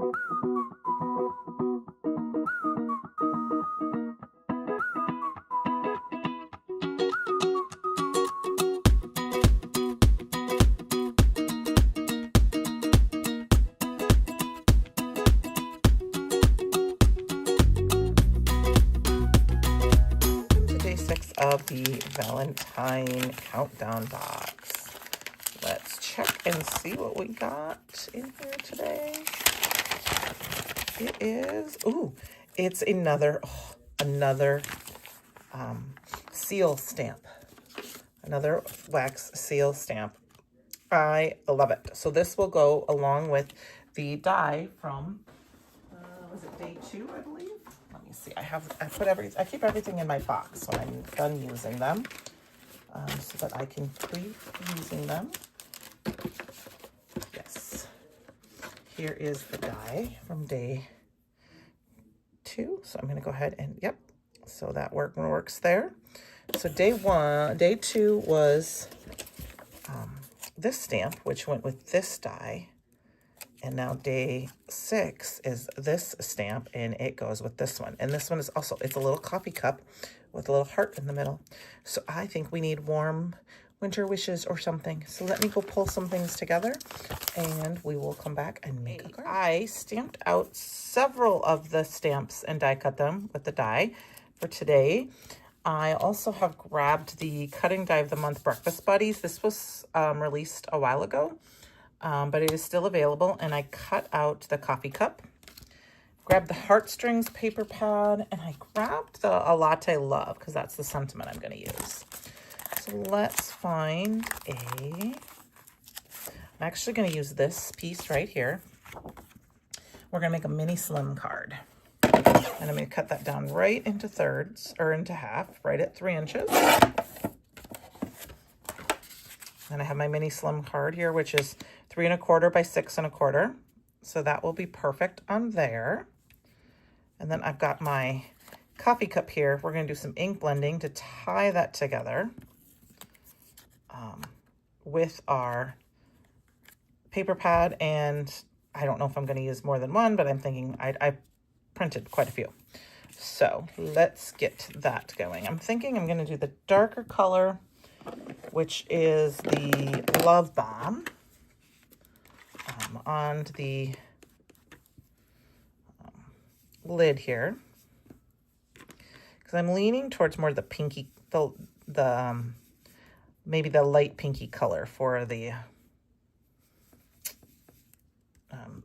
Of the Valentine countdown box. Let's check and see what we got in here today. It is, it's another seal stamp. Another wax seal stamp. I love it. So this will go along with the die from, was it day 2, I believe? Let me see. I keep everything in my box when I'm done using them, so that I can keep using them. Yes. Here is the die from day 2. So I'm going to go ahead and, yep. So that works there. So day 2 was this stamp, which went with this die. And now day 6 is this stamp, and it goes with this one. And this one is also, it's a little coffee cup with a little heart in the middle. So I think we need warm winter wishes or something. So let me go pull some things together, and we will come back and make a card. I stamped out several of the stamps and die cut them with the die for today. I also have grabbed the Cutting Die of the Month Breakfast Buddies. This was released a while ago. But it is still available, and I cut out the coffee cup, grabbed the heartstrings paper pad, and I grabbed a latte love because that's the sentiment I'm going to use. So let's find I'm actually going to use this piece right here. We're going to make a mini slim card, and I'm going to cut that down right into thirds, or into half, right at 3 inches. And I have my mini slim card here, which is 3 1/4 by 6 1/4. So that will be perfect on there. And then I've got my coffee cup here. We're going to do some ink blending to tie that together with our paper pad. And I don't know if I'm going to use more than one, but I'm thinking I printed quite a few. So let's get that going. I'm thinking I'm going to do the darker color, which is the Love Bomb, on the lid here, because I'm leaning towards more the pinky, maybe the light pinky color for the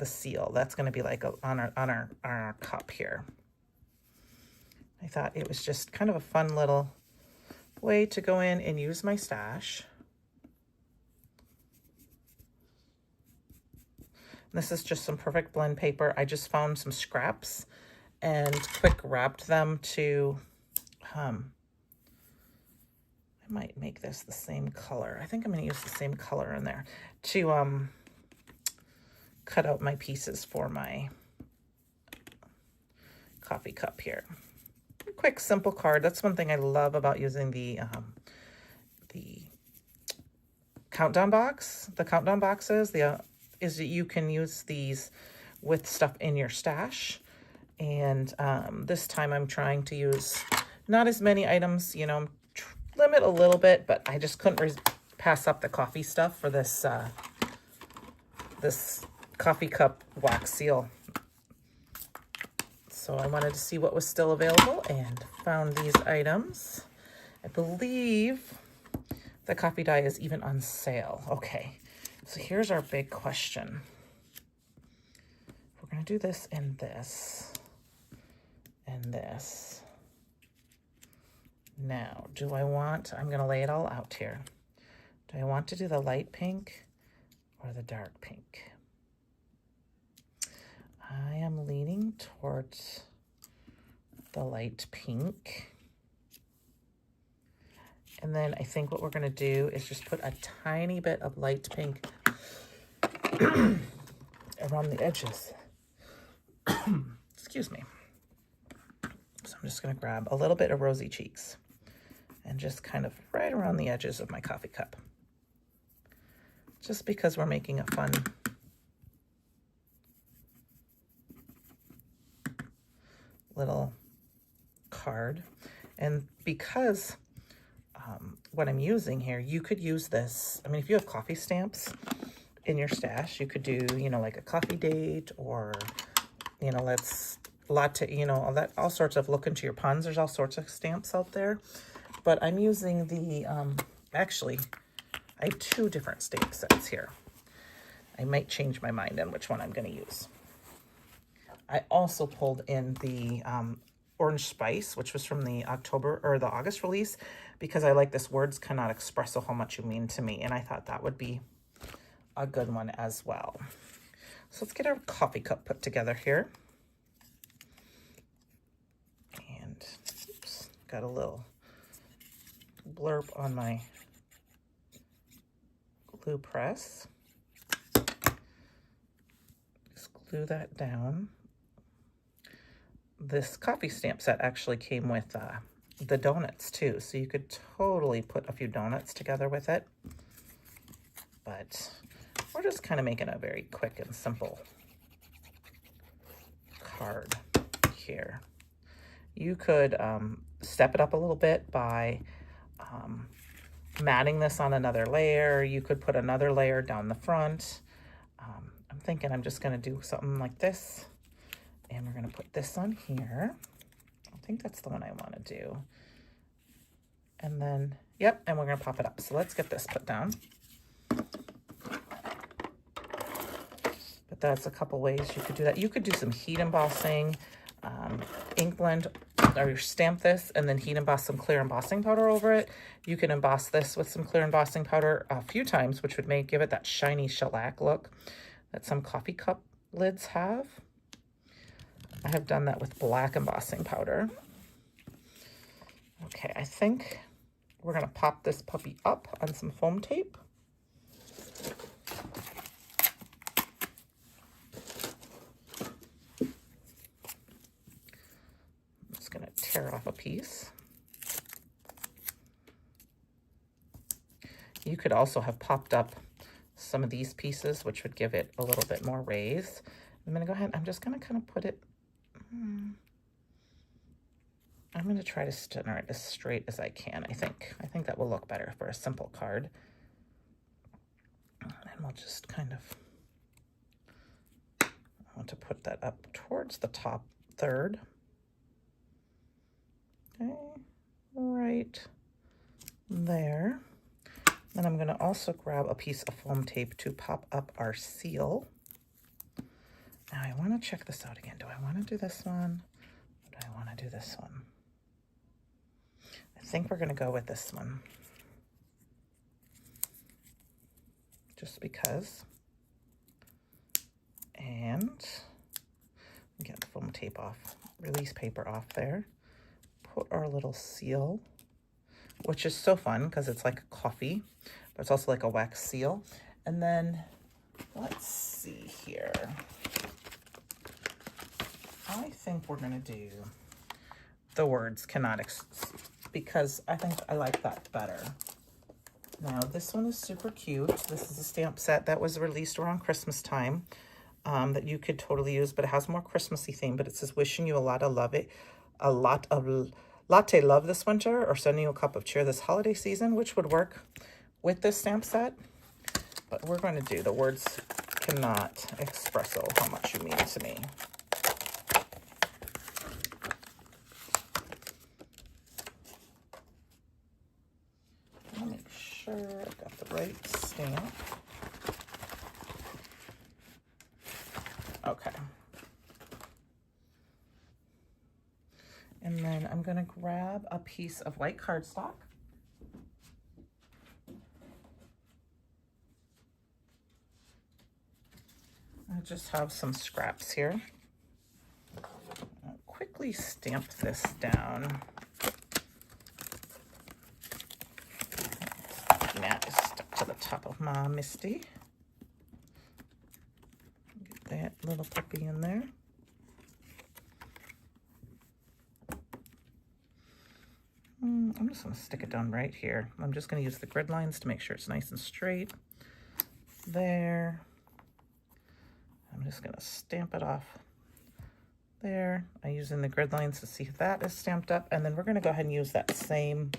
seal. That's going to be like on our cup here. I thought it was just kind of a fun little way to go in and use my stash. This is just some perfect blend paper. I just found some scraps and quick wrapped them to, I might make this the same color. I think I'm going to use the same color in there to cut out my pieces for my coffee cup here. Quick, simple card. That's one thing I love about using the countdown box. The countdown boxes, is that you can use these with stuff in your stash. And this time I'm trying to use not as many items, you know, limit a little bit, but I just couldn't pass up the coffee stuff for this this coffee cup wax seal. So I wanted to see what was still available and found these items. I believe the coffee die is even on sale. Okay, so here's our big question. We're going to do this and this and this. Now, do I want, I'm going to lay it all out here. Do I want to do the light pink or the dark pink? I am leaning towards the light pink. And then I think what we're going to do is just put a tiny bit of light pink around the edges. Excuse me. So I'm just going to grab a little bit of Rosy Cheeks and just kind of right around the edges of my coffee cup. Just because we're making a fun little card. And because what I'm using here, you could use this. I mean, if you have coffee stamps in your stash, you could do, you know, like a coffee date, or, you know, let's latte, you know, all sorts of, look into your puns. There's all sorts of stamps out there. But I'm using the, actually, I have 2 different stamp sets here. I might change my mind on which one I'm going to use. I also pulled in the Orange Spice, which was from the August release, because I like this Words Cannot Express how much you mean to me. And I thought that would be a good one as well. So let's get our coffee cup put together here. And oops, got a little blurb on my glue press. Just glue that down. This coffee stamp set actually came with the donuts too, so you could totally put a few donuts together with it. But we're just kind of making a very quick and simple card here. You could step it up a little bit by matting this on another layer. You could put another layer down the front. I'm thinking I'm just going to do something like this. And we're going to put this on here. I think that's the one I want to do. And then, yep, and we're going to pop it up. So let's get this put down. But that's a couple ways you could do that. You could do some heat embossing, ink blend, or stamp this and then heat emboss some clear embossing powder over it. You can emboss this with some clear embossing powder a few times, which would give it that shiny shellac look that some coffee cup lids have. I have done that with black embossing powder. Okay, I think we're going to pop this puppy up on some foam tape. I'm just going to tear off a piece. You could also have popped up some of these pieces, which would give it a little bit more raise. I'm going to go ahead, I'm just going to kind of put it, I'm going to try to center it as straight as I can, I think. I think that will look better for a simple card. And we'll just kind of, I want to put that up towards the top third. Okay, right there. Then I'm going to also grab a piece of foam tape to pop up our seal. Now I want to check this out again. Do I want to do this one? Or do I want to do this one? I think we're going to go with this one. Just because. And get the foam tape off, release paper off there. Put our little seal, which is so fun because it's like a coffee, but it's also like a wax seal. And then let's see here. I think we're going to do the Words Cannot because I think I like that better. Now, this one is super cute. This is a stamp set that was released around Christmas time that you could totally use, but it has more Christmassy theme. But it says, wishing you a lot of latte love this winter, or sending you a cup of cheer this holiday season, which would work with this stamp set. But we're going to do the Words Cannot Espresso how much you mean to me. I'll make sure I've got the right stamp. Okay. And then I'm going to grab a piece of white cardstock. I just have some scraps here. I'll quickly stamp this down. Now it's stuck to the top of my Misty. Get that little puppy in there. I'm just going to stick it down right here. I'm just going to use the grid lines to make sure it's nice and straight. There. I'm just going to stamp it off there. I'm using the grid lines to see if that is stamped up. And then we're going to go ahead and use that same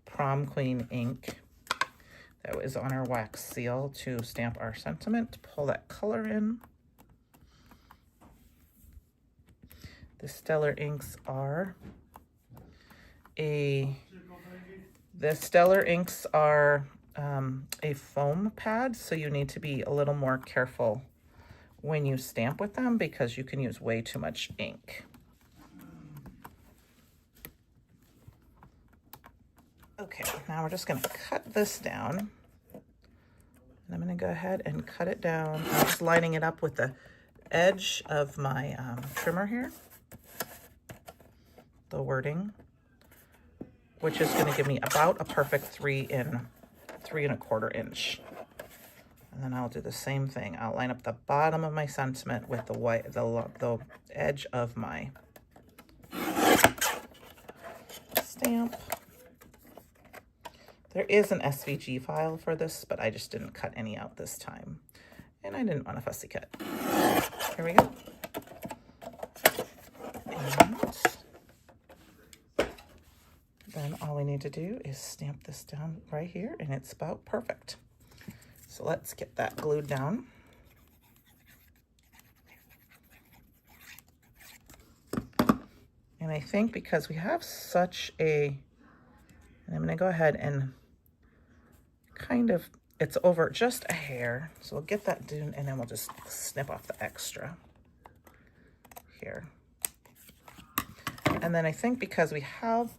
Prom Queen ink that was on our wax seal to stamp our sentiment. Pull that color in. The Stellar inks are a foam pad, so you need to be a little more careful when you stamp with them because you can use way too much ink. Okay, now we're just going to cut this down. And I'm going to go ahead and cut it down. I'm just lining it up with the edge of my trimmer here. The wording, which is going to give me about a perfect 3 3¼ inch. And then I'll do the same thing. I'll line up the bottom of my sentiment with the edge of my stamp. There is an SVG file for this, but I just didn't cut any out this time. And I didn't want a fussy cut. Here we go. And then all we need to do is stamp this down right here, and it's about perfect. So let's get that glued down. And I think because we have such and I'm going to go ahead and kind of, it's over just a hair. So we'll get that done, and then we'll just snip off the extra here. And then I think because we have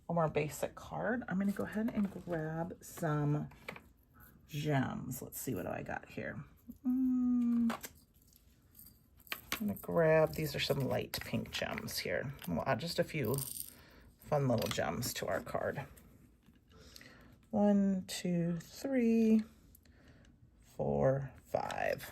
a more basic card, I'm going to go ahead and grab some gems. Let's see what I got here. I'm going to grab, these are some light pink gems here. We'll add just a few fun little gems to our card. 1, 2, 3, 4, 5.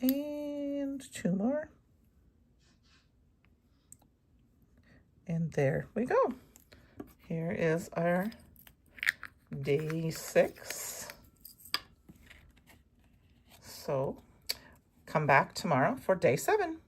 And 2 more. And there we go. Here is our day 6. So come back tomorrow for day 7.